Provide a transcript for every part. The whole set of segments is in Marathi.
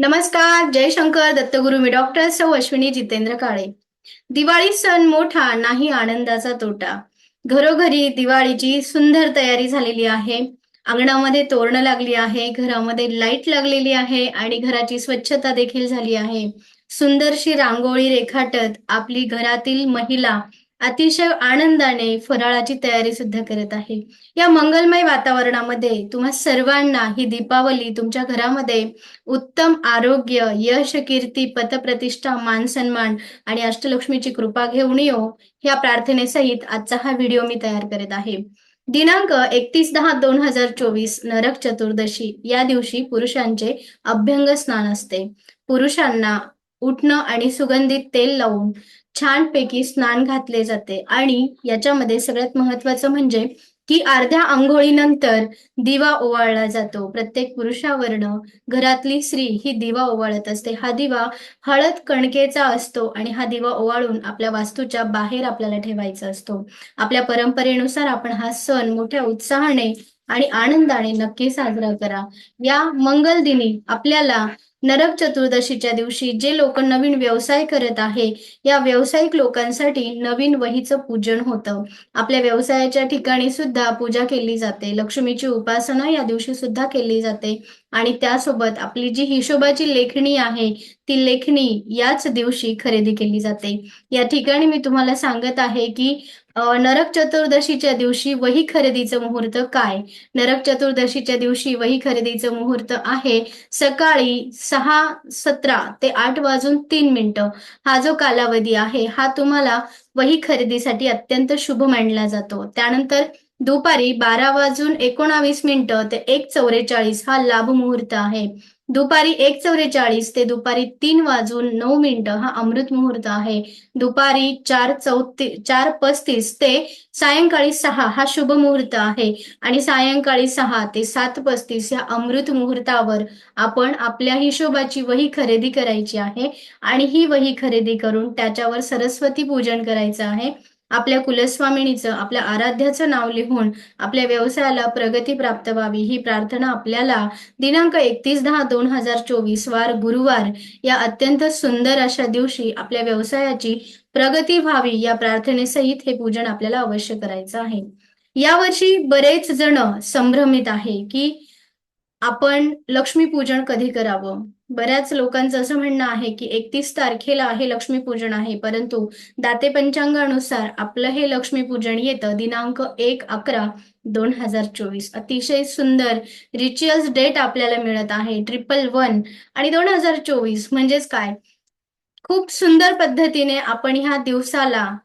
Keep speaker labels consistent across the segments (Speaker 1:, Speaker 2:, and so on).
Speaker 1: नमस्कार, जय शंकर दत्तगुरु. मी डॉक्टर सौ अश्विनी जितेंद्र काळे. दिवाळी सण मोठा नाही आनंदाचा तोटा. घरोघरी दिवाळीची सुंदर तयारी झालेली आहे. अंगणामध्ये तोरणं लागली आहे, घरामध्ये लाईट लागलेली आहे आणि घराची स्वच्छता देखील झाली आहे. सुंदरशी रांगोळी रेखाटत आपली घरातील महिला अतिशय आनंदाने फराळाची तयारी सुद्धा करत आहे. या मंगलमय वातावरणामध्ये तुम्हा सर्वांना ही दीपावली तुमच्या घरामध्ये उत्तम आरोग्य, यश, कीर्ती, पतप्रतिष्ठा, मान-सन्मान आणि अष्टलक्ष्मीची कृपा घेऊन येवो, ह्या प्रार्थनेसहित आजचा हा व्हिडिओ मी तयार करत आहे. दिनांक 31/10/2024 नरक चतुर्दशी या दिवशी पुरुषांचे अभ्यंग स्नान असते. पुरुषांना उठणं आणि सुगंधित तेल लावून छानपैकी स्नान घातले जाते आणि याच्यामध्ये सगळ्यात महत्वाचं म्हणजे की अर्ध्या अंघोळीनंतर दिवा ओवाळला जातो. प्रत्येक पुरुषावरनं घरातली स्त्री ही दिवा ओवाळत असते. हा दिवा हळद कणकेचा असतो आणि हा दिवा ओवाळून आपल्या वास्तूच्या बाहेर आपल्याला ठेवायचा असतो. आपल्या परंपरेनुसार आपण हा सण मोठ्या उत्साहाने आणि आनंदाने नक्की साजरा करा. या मंगल दिनी आपल्याला नरक चतुर्दशीच्या दिवशी जे लोक नवीन व्यवसाय करत आहे, या व्यावसायिक लोकांसाठी नवीन वहीचं पूजन होतं. आपल्या व्यवसायाच्या ठिकाणी सुद्धा पूजा केली जाते. लक्ष्मीची उपासना या दिवशी सुद्धा केली जाते आणि त्यासोबत आपली जी हिशोबाची लेखणी आहे, ती लेखणी याच दिवशी खरेदी केली जाते. या ठिकाणी मी तुम्हाला सांगत आहे की नरक चतुर्दशीच्या दिवशी वही खरेदीचं मुहूर्त काय? नरक चतुर्दशीच्या दिवशी वही खरेदीचं मुहूर्त आहे सकाळी 6:17 ते 8:03. हा जो कालावधी आहे, हा तुम्हाला वही खरेदीसाठी अत्यंत शुभ मानला जातो. त्यानंतर दुपारी 12:19 ते 1:44 हा लाभ मुहूर्त आहे. दुपारी 1:44 ते दुपारी 3:09 हा अमृत मुहूर्त आहे. दुपारी 4:35 ते सायंकाळी 6 हा शुभ मुहूर्त आहे आणि सायंकाळी 6 ते 7:35 या अमृत मुहूर्तावर आपण आपल्या हिशोबाची वही खरेदी करायची आहे आणि ही वही खरेदी करून त्याच्यावर सरस्वती पूजन करायचं आहे. आपल्या कुलस्वामिनीचं, आपल्या आराध्याचं नाव लिहून आपल्या व्यवसायाला प्रगती प्राप्त व्हावी ही प्रार्थना आपल्याला दिनांक 31/10/2024 वार गुरुवार या अत्यंत सुंदर अशा दिवशी आपल्या व्यवसायाची प्रगती व्हावी या प्रार्थनेसहित हे पूजन आपल्याला अवश्य करायचं आहे. यावर्षी बरेच जण संभ्रमित आहे की आपण लक्ष्मीपूजन कधी करावं? बऱ्याच लोकांचं असं म्हणणं आहे, की 31 तारखेला हे लक्ष्मीपूजन आहे, परंतु दाते पंचांगानुसार आपलं हे लक्ष्मीपूजन येतं दिनांक 1/11/2024. अतिशय सुंदर रिच्युअल्स डेट आपल्याला मिळत आहे 111 आणि 2024 म्हणजेच काय? खूप सुंदर पद्धतीने आपण ह्या दिवसाला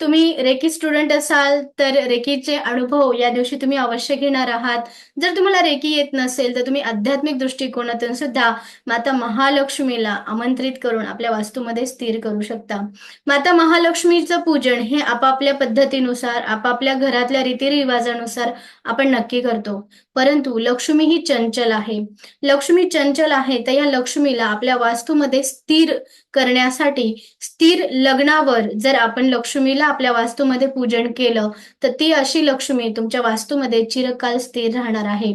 Speaker 1: तुम्ही रेकी स्टुडंट असाल, तर रेकीचे अनुभव या दिवशी तुम्ही अवश्य घेणार आहात. जर तुम्हाला रेकी येत नसेल, तर तुम्ही आध्यात्मिक दृष्टिकोनातून सुद्धा माता महालक्ष्मीला आमंत्रित करून आपल्या वास्तूमध्ये स्थिर करू शकता. माता महालक्ष्मीचं पूजन हे आपापल्या पद्धतीनुसार, आपापल्या घरातल्या रीतिरिवाजानुसार आपण नक्की करतो. परंतु लक्ष्मी ही चंचल आहे. लक्ष्मी चंचल आहे, तर या लक्ष्मीला आपल्या वास्तूमध्ये स्थिर करण्यासाठी स्थिर लग्नावर जर आपण लक्ष्मीला आपल्या वास्तूमध्ये पूजन केलं, तर ती अशी लक्ष्मी तुमच्या वास्तूमध्ये चिरकाल स्थिर राहणार आहे.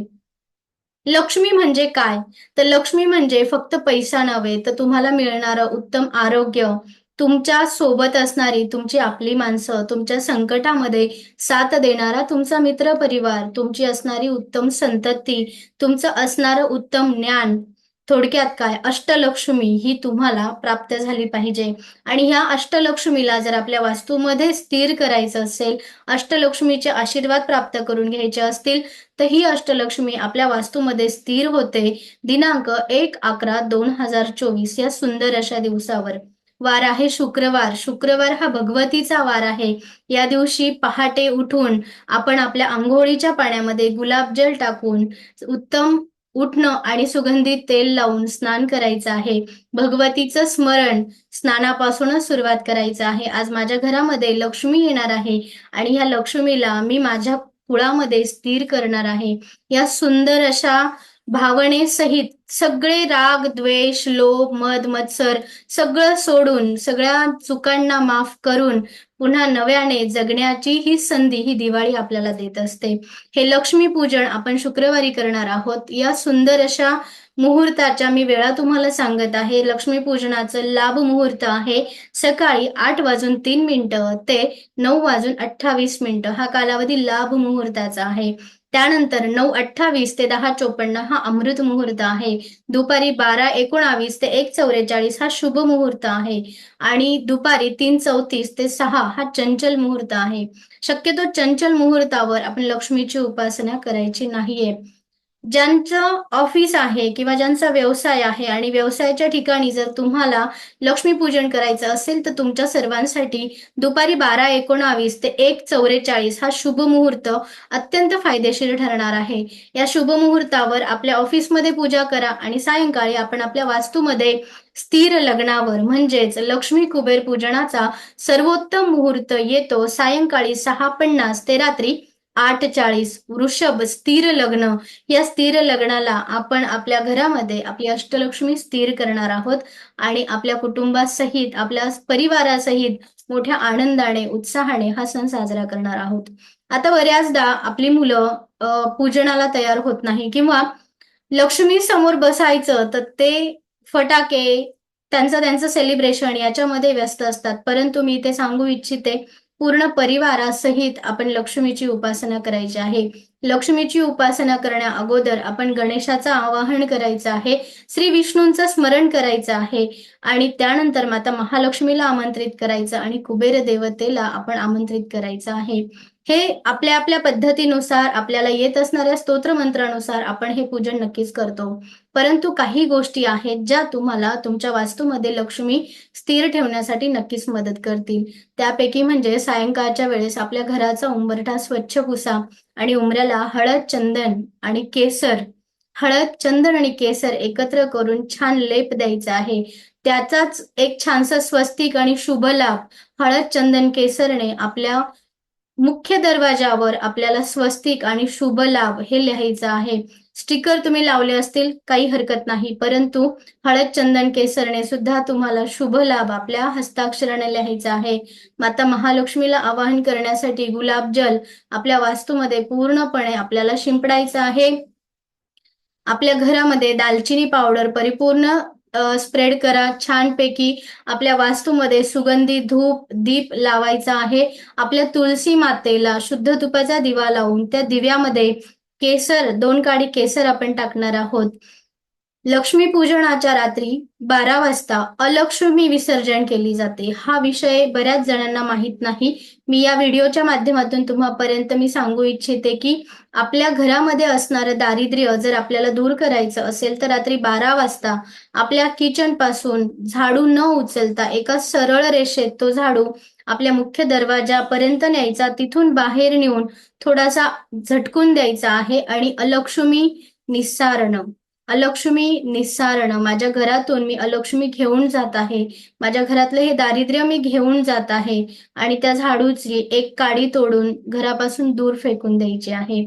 Speaker 1: लक्ष्मी म्हणजे काय? तर लक्ष्मी म्हणजे फक्त पैसा नव्हे, तर तुम्हाला मिळणारं उत्तम आरोग्य, तुमच्या सोबत असणारी तुमची आपली माणसं, तुमच्या संकटामध्ये साथ देणारा तुमचा मित्रपरिवार, तुमची असणारी उत्तम संतती, तुमचं असणारं उत्तम ज्ञान, थोडक्यात काय अष्टलक्ष्मी ही तुम्हाला प्राप्त झाली पाहिजे आणि ह्या अष्टलक्ष्मीला जर आपल्या वास्तूमध्ये स्थिर करायचं असेल, अष्टलक्ष्मीचे आशीर्वाद प्राप्त करून घ्यायचे असतील, तर ही अष्टलक्ष्मी आपल्या वास्तूमध्ये स्थिर होते दिनांक 1/11/2024 या सुंदर अशा दिवसावर. वार आहे शुक्रवार. शुक्रवार हा भगवतीचा वार आहे. या दिवशी पहाटे उठून आपण आपल्या अंघोळीच्या पाण्यामध्ये गुलाबजल टाकून उत्तम उठणं आणि सुगंधित तेल लावून स्नान करायचं आहे. भगवतीचं स्मरण स्नानापासूनच सुरुवात करायचं आहे. आज माझ्या घरामध्ये लक्ष्मी येणार आहे आणि ह्या लक्ष्मीला मी माझ्या कुळामध्ये स्थिर करणार आहे. या सुंदर अशा भावनेसहित सगळे राग, द्वेष, लोभ, मद, मत्सर सगळं सोडून, सगळ्या चुकांना माफ करून पुन्हा नव्याने जगण्याची ही संधी ही दिवाळी आपल्याला देत असते. हे लक्ष्मी पूजन आपण शुक्रवारी करणार आहोत. या सुंदर अशा मुहूर्ताच्या मी वेळा तुम्हाला सांगत आहे. लक्ष्मीपूजनाचं लाभ मुहूर्त आहे सकाळी 8:03 ते 9:28 हा कालावधी लाभ मुहूर्ताचा आहे. त्यानंतर 9:28 ते 10:54 हा अमृत मुहूर्त आहे. दुपारी 12:19 ते 1:44 हा शुभ मुहूर्त आहे आणि दुपारी 3:34 ते 6 हा चंचल मुहूर्त आहे. शक्यतो चंचल मुहूर्तावर आपण लक्ष्मीची उपासना करायची नाहीये. ज्यांचं ऑफिस आहे किंवा ज्यांचा व्यवसाय आहे आणि व्यवसायाच्या ठिकाणी जर तुम्हाला लक्ष्मीपूजन करायचं असेल, तर तुमच्या सर्वांसाठी दुपारी 12:19 ते 1:44 हा शुभ मुहूर्त अत्यंत फायदेशीर ठरणार आहे. या शुभ मुहूर्तावर आपल्या ऑफिसमध्ये पूजा करा आणि सायंकाळी आपण आपल्या वास्तूमध्ये स्थिर लग्नावर म्हणजेच लक्ष्मी कुबेर पूजनाचा सर्वोत्तम मुहूर्त येतो सायंकाळी 6:50 ते रात्री 8:40 वृषभ स्थिर लग्न. या स्थिर लग्नाला आपण आपल्या घरामध्ये आपली अष्टलक्ष्मी स्थिर करणार आहोत आणि आपल्या कुटुंबासहित, आपल्या परिवारासहित मोठ्या आनंदाने, उत्साहाने हा सण साजरा करणार आहोत. आता बऱ्याचदा आपली मुलं पूजनाला तयार होत नाही किंवा लक्ष्मी समोर बसायचं तर ते फटाके, त्यांचं सेलिब्रेशन याच्यामध्ये व्यस्त असतात. परंतु मी ते सांगू इच्छिते, पूर्ण परिवारासहित आपण लक्ष्मीची उपासना करायची आहे. लक्ष्मीची उपासना करण्या अगोदर आपण गणेशाचं आवाहन करायचं आहे, श्री विष्णूंचं स्मरण करायचं आहे आणि त्यानंतर माता महालक्ष्मीला आमंत्रित करायचं आणि कुबेर देवतेला आपण आमंत्रित करायचं आहे. हे आपल्या आपल्या पद्धतीनुसार, आपल्याला येत असणाऱ्या स्तोत्र मंत्रानुसार आपण हे पूजन नक्कीच करतो. परंतु काही गोष्टी आहेत ज्या तुम्हाला तुमच्या वास्तूमध्ये लक्ष्मी स्थिर ठेवण्यासाठी नक्कीच मदत करतील. त्यापैकी म्हणजे सायंकाळच्या वेळेस आपल्या घराचा उंबरठा स्वच्छ पुसा आणि उंबऱ्याला हळद, चंदन आणि केसर, हळद, चंदन आणि केसर एकत्र करून छान लेप द्यायचा आहे. त्याचाच एक छानसा स्वस्तिक आणि शुभ लाभ हळद, चंदन, केसरने आपल्या मुख्य दरवाजावर आपल्याला स्वस्तिक आणि शुभ लाभ हे लिहायचं आहे. स्टिकर तुम्ही लावले असतील काही हरकत नाही, परंतु हळद, चंदन, केसरने सुद्धा तुम्हाला शुभ लाभ आपल्या हस्ताक्षराने लिहायचा आहे. माता महालक्ष्मीला आवाहन करण्यासाठी गुलाबजल आपल्या वास्तूमध्ये पूर्णपणे आपल्याला शिंपडायचं आहे. आपल्या घरामध्ये दालचिनी पावडर परिपूर्ण स्प्रेड करा. छानपैकी आपल्या वास्तूमध्ये सुगंधी धूप, दीप लावायचा आहे. आपल्या तुळशी मातेला शुद्ध तुपाचा दिवा लावून त्या दिव्यामध्ये केसर, 2 काडी केसर आपण टाकणार आहोत. लक्ष्मीपूजनाच्या रात्री 12 वाजता अलक्ष्मी विसर्जन केली जाते. हा विषय बऱ्याच जणांना माहीत नाही. मी या व्हिडिओच्या माध्यमातून तुम्हापर्यंत मी सांगू इच्छिते की आपल्या घरामध्ये असणारं दारिद्र्य जर आपल्याला दूर करायचं असेल तर रात्री 12 वाजता आपल्या किचनपासून झाडू न उचलता एका सरळ रेषेत तो झाडू आपल्या मुख्य दरवाजापर्यंत न्यायचा. तिथून बाहेर नेऊन थोडासा झटकून द्यायचा आहे आणि अलक्ष्मी निस्सारण, अलक्ष्मी निस्सारण, माझ्या घरातून मी अलक्ष्मी घेऊन जात आहे, माझ्या घरातलं हे दारिद्र्य मी घेऊन जात आहे आणि त्या झाडूची एक काडी तोडून घरापासून दूर फेकून द्यायची आहे.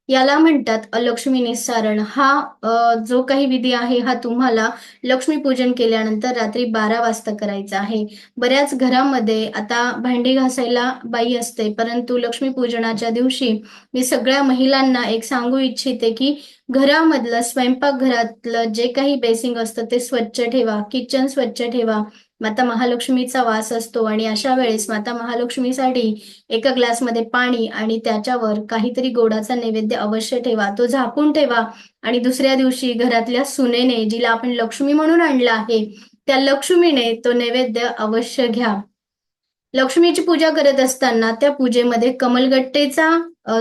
Speaker 1: याला म्हणतात अलक्ष्मी निस्सारण. हा जो काही विधी आहे हा तुम्हाला लक्ष्मीपूजन केल्यानंतर रात्री 12 वाजता करायचा आहे. बऱ्याच घरामध्ये आता भांडी घासायला बाई असते, परंतु लक्ष्मीपूजनाच्या दिवशी मी सगळ्या महिलांना एक सांगू इच्छिते की घरामधलं स्वयंपाकघरातलं जे काही बेसिंग असतं ते स्वच्छ ठेवा, किचन स्वच्छ ठेवा. माता महालक्ष्मीचा वास असतो आणि अशा वेळेस माता महालक्ष्मीसाठी एका ग्लासमध्ये पाणी आणि त्याच्यावर काहीतरी गोडाचा नैवेद्य अवश्य ठेवा. तो झाकून ठेवा आणि दुसऱ्या दिवशी घरातल्या सुनेने, जिला आपण लक्ष्मी म्हणून आणलं आहे, त्या लक्ष्मीने तो नैवेद्य अवश्य घ्या. लक्ष्मीची पूजा करत असताना त्या पूजेमध्ये कमलगट्टेचा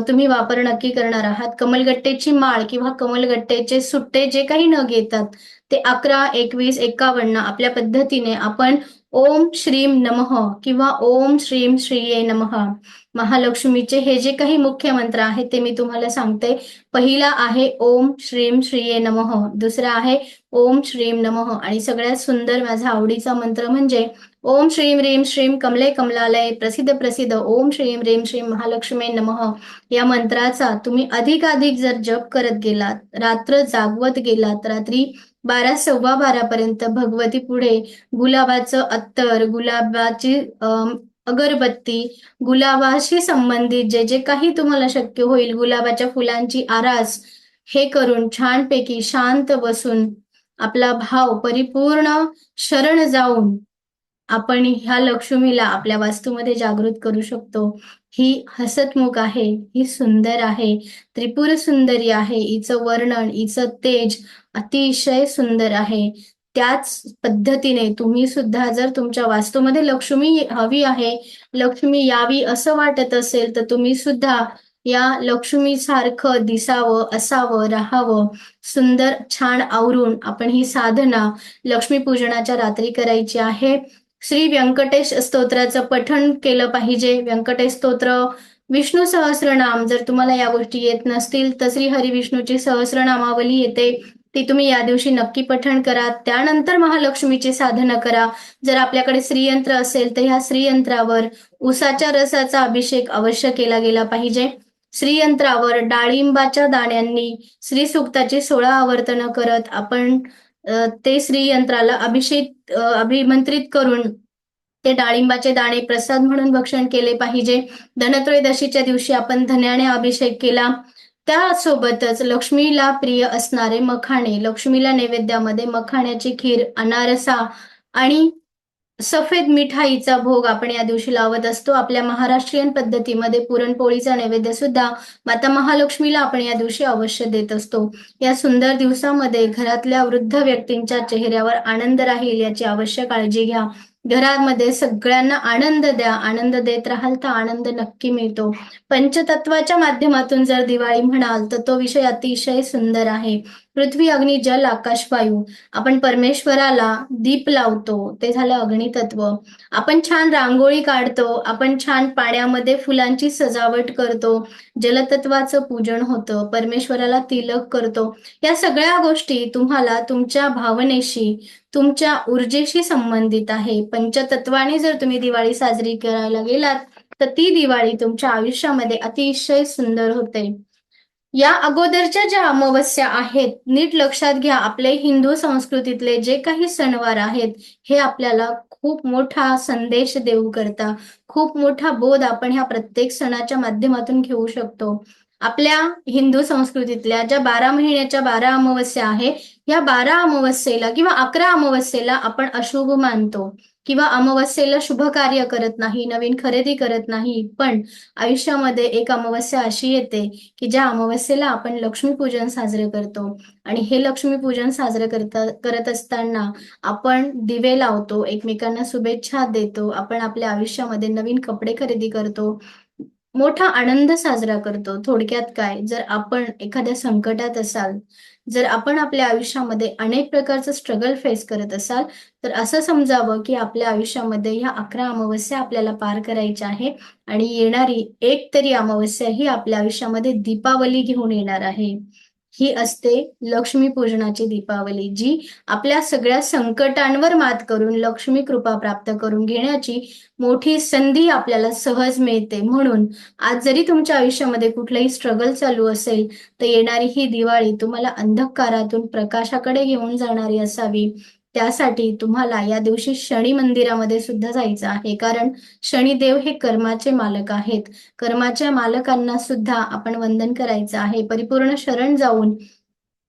Speaker 1: तुम्ही वापर नक्की करणार आहात. कमलगट्टेची माळ किंवा कमलगट्टेचे सुट्टे जे काही नग येतात ते 11, 21, 51 आपल्या पद्धतीने आपण ओम श्रीम नमः किंवा ओम श्रीम श्रीये नमः, महालक्ष्मीचे हे जे काही मुख्य मंत्र आहेत ते मी तुम्हाला सांगते. पहिला आहे ओम श्रीम श्रीये नमः, दुसरा आहे ओम श्रीम नमः आणि सगळ्यात सुंदर माझा आवडीचा मंत्र म्हणजे ओम श्रीम ह्रीम श्रीम कमले कमलालय प्रसिद्ध प्रसिद्ध ओम श्रीम ह्रीम श्रीम महालक्ष्मी नमः. या मंत्राचा तुम्ही अधिकाधिक जर जप करत गेलात, रात्र जागवत गेलात, रात्री 12, 12:15 पर्यंत भगवती पुढे गुलाबाचं अत्तर, गुलाबाची अगरबत्ती, गुलाबाशी संबंधित जे जे काही तुम्हाला शक्य होईल, गुलाबाच्या फुलांची आरास हे करून छानपैकी शांत बसून आपला भाव परिपूर्ण शरण जाऊन आपण ह्या लक्ष्मीला आपल्या वास्तूमध्ये जागृत करू शकतो. ही हसतमुख आहे, ही सुंदर आहे, त्रिपुर सुंदरी आहे. हिचं वर्णन, हिचं तेज अतिशय सुंदर आहे. त्याच पद्धतीने तुम्ही सुद्धा जर तुमच्या वास्तूमध्ये लक्ष्मी हवी आहे, लक्ष्मी यावी असं वाटत असेल, तर तुम्ही सुद्धा या लक्ष्मीसारखं दिसावं, असावं, राहावं, सुंदर छान आवरून आपण ही साधना लक्ष्मीपूजनाच्या रात्री करायची आहे. श्री व्यंकटेश स्तोत्राचं पठण केलं पाहिजे. व्यंकटेश स्तोत्र, विष्णू सहस्रनाम जर तुम्हाला या गोष्टी येत नसतील तर श्री हरिविष्णूची सहस्रनामावली येते. ती तुम्ही या दिवशी नक्की पठण करा. त्यानंतर महालक्ष्मीची साधना करा. जर आपल्याकडे श्रीयंत्र असेल तर ह्या श्रीयंत्रावर उसाच्या रसाचा अभिषेक अवश्य केला गेला पाहिजे. श्रीयंत्रावर डाळिंबाच्या दाण्यांनी श्री सूक्ताची 16 आवर्तनं करत आपण ते श्रीयंत्राला अभिमंत्रित करून ते डाळिंबाचे दाणे प्रसाद म्हणून भक्षण केले पाहिजे. धनत्रयोदशीच्या दिवशी आपण धन्याने अभिषेक केला. त्यासोबतच लक्ष्मीला प्रिय असणारे मखाणे, लक्ष्मीला नैवेद्यामध्ये मखाण्याची खीर, अनारसा आणि सफेद मिठाईचा भोग आपण या दिवशी लावत असतो. आपल्या महाराष्ट्रीयन पद्धतीमध्ये पुरणपोळीचा नैवेद्य सुद्धा माता महालक्ष्मीला आपण या दिवशी अवश्य देत असतो. या सुंदर दिवसामध्ये घरातल्या वृद्ध व्यक्तींच्या चेहऱ्यावर आनंद राहील याची अवश्य काळजी घ्या. घरामध्ये सगळ्यांना आनंद द्या. आनंद देत राहाल तर आनंद नक्की मिळतो. पंचतत्वाच्या माध्यमातून जर दिवाळी म्हणाल तर तो विषय अतिशय सुंदर आहे. पृथ्वी, अग्नी, जल, आकाश, वायू. आपण परमेश्वराला दीप लावतो, ते झालं अग्नितत्व. आपण छान रांगोळी काढतो, आपण छान पाण्यामध्ये फुलांची सजावट करतो, जलतत्वाचं पूजन होतं, परमेश्वराला तिलक करतो. या सगळ्या गोष्टी तुम्हाला तुमच्या भावनेशी, तुमच्या ऊर्जेशी संबंधित आहे. पंचतत्वाने जर तुम्ही दिवाळी साजरी करायला गेलात तर ती दिवाळी तुमच्या आयुष्यामध्ये अतिशय सुंदर होते. या अगोदरच्या ज्या अमावस्या आहेत, नीट लक्षात घ्या. आपले हिंदू संस्कृतीतले जे काही सणवार आहेत, हे आपल्याला खूप मोठा संदेश देऊ करता, खूप मोठा बोध आपण ह्या प्रत्येक सणाच्या माध्यमातून घेऊ शकतो. आपल्या हिंदू संस्कृतीतल्या ज्या 12 महिन्याच्या 12 अमावस्या आहे, या 12 अमावस्येला किंवा 11 अमावस्येला आपण अशुभ मानतो किंवा अमावस्येला शुभ कार्य करत नाही, नवीन खरेदी करत नाही. पण आयुष्यामध्ये एक अमावस्या अशी येते की ज्या अमावस्येला आपण लक्ष्मीपूजन साजरे करतो आणि हे लक्ष्मीपूजन साजरे करत असताना आपण दिवे लावतो, एकमेकांना शुभेच्छा देतो, आपण आपल्या आयुष्यामध्ये नवीन कपडे खरेदी करतो, मोठा आनंद साजरा करतो. थोडक्यात काय, जर आपण एखाद्या संकटात असाल, जर आपण आपल्या आयुष्यामध्ये अनेक प्रकारचं स्ट्रगल फेस करत असाल, तर असं समजावं की आपल्या आयुष्यामध्ये ह्या 11 अमावस्या आपल्याला पार करायच्या आहे आणि येणारी एक तरी अमावस्या ही आपल्या आयुष्यामध्ये दीपावली घेऊन येणार आहे. ही असते लक्ष्मीपूजनाची दीपावली, जी आपल्या सगळ्या संकटांवर मात करून लक्ष्मी कृपा प्राप्त करून घेण्याची मोठी संधी आपल्याला सहज मिळते. म्हणून आज जरी तुमच्या आयुष्यामध्ये कुठलंही स्ट्रगल चालू असेल, तर येणारी ही दिवाळी तुम्हाला अंधकारातून प्रकाशाकडे घेऊन जाणारी असावी. त्यासाठी तुम्हाला या दिवशी शनी मंदिरामध्ये सुद्धा जायचं आहे. कारण शनिदेव हे कर्माचे मालक आहेत. कर्माच्या मालकांना सुद्धा आपण वंदन करायचं आहे. परिपूर्ण शरण जाऊन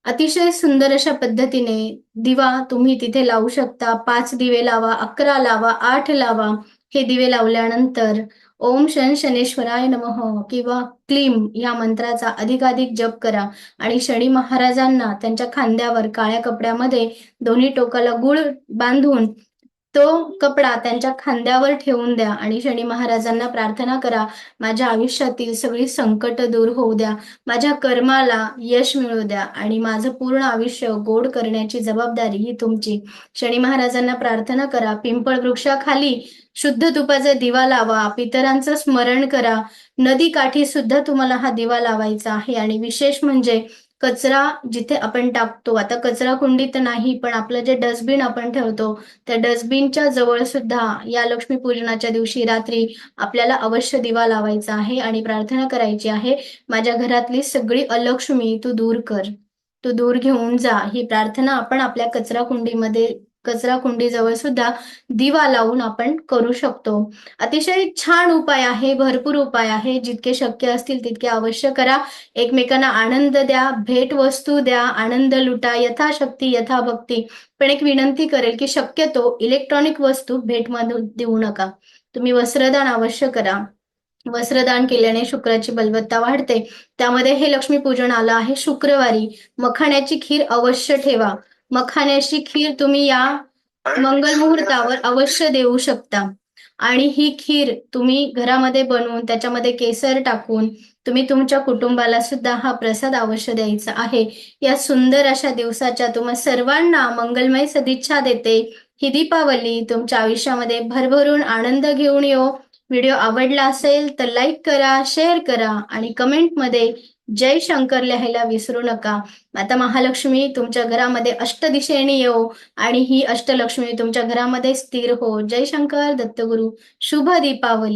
Speaker 1: अतिशय सुंदर अशा पद्धतीने दिवा तुम्ही तिथे लावू शकता. 5 दिवे लावा, 11 लावा, 8 लावा. हे दिवे लावल्यानंतर ओम शन शनेश्वराय नमः किंवा क्लीम या मंत्राचा अधिकाधिक जप करा आणि शनी महाराजांना त्यांच्या खांद्यावर काळ्या कपड्यामध्ये दोन्ही टोकाला गुळ बांधून तो कपडा त्यांच्या खांद्यावर ठेवून द्या आणि शनी महाराजांना प्रार्थना करा, माझ्या आयुष्यातील सगळी संकट दूर होऊ द्या, माझ्या कर्माला यश मिळू द्या आणि माझं पूर्ण आयुष्य गोड करण्याची जबाबदारी ही तुमची. शनी महाराजांना प्रार्थना करा. पिंपळ वृक्षाखाली शुद्ध तुपाचा दिवा लावा, पितरांचं स्मरण करा. नदी काठी सुद्धा तुम्हाला हा दिवा लावायचा आहे आणि विशेष म्हणजे कचरा जिथे आपण टाकतो, आता कचरा कुंडीत नाही, पण आपलं जे डस्टबिन आपण ठेवतो, त्या डस्टबिनच्या जवळ सुद्धा या लक्ष्मीपूजनाच्या दिवशी रात्री आपल्याला अवश्य दिवा लावायचा आहे आणि प्रार्थना करायची आहे, माझ्या घरातली सगळी अलक्ष्मी तू दूर कर, तू दूर घेऊन जा. ही प्रार्थना आपण आपल्या कचरा कुंडीमध्ये कचरा कुंडीजवळ सुद्धा दिवा लावून आपण करू शकतो. अतिशय छान उपाय आहे, भरपूर उपाय आहे. जितके शक्य असतील तितके अवश्य करा. एकमेकांना आनंद द्या, भेटवस्तू द्या, आनंद लुटा, यथाशक्ती यथाभक्ती. पण एक विनंती करेल की शक्यतो इलेक्ट्रॉनिक वस्तू भेट म्हणून देऊ नका. तुम्ही वस्त्रदान अवश्य करा. वस्त्रदान केल्याने शुक्राची बलवत्ता वाढते. त्यामध्ये हे लक्ष्मीपूजन आलं आहे शुक्रवारी. मखाण्याची खीर अवश्य ठेवा. मखाण्याची खीर तुम्ही या मंगल मुहूर्तावर अवश्य देऊ शकता. आणि ही खीर तुम्ही घरामध्ये बनवून त्याच्यामध्ये केसर टाकून तुम्ही तुमच्या कुटुंबाला सुद्धा हा प्रसाद अवश्य द्यायचा आहे. या सुंदर अशा दिवसाच्या तुम्हा सर्वांना मंगलमय सदिच्छा देते. ही दीपावली तुमच्या आयुष्यामध्ये भरभरून आनंद घेऊन येवो. व्हिडिओ आवडला असेल तर लाईक करा, शेअर करा आणि कमेंटमध्ये जय शंकर लिहायला विसरू नका. माता महालक्ष्मी तुमच्या घरामध्ये अष्टदिशेने येवो आणि ही अष्टलक्ष्मी तुमच्या घरामध्ये स्थिर हो. जय शंकर दत्तगुरु. शुभ दीपावली.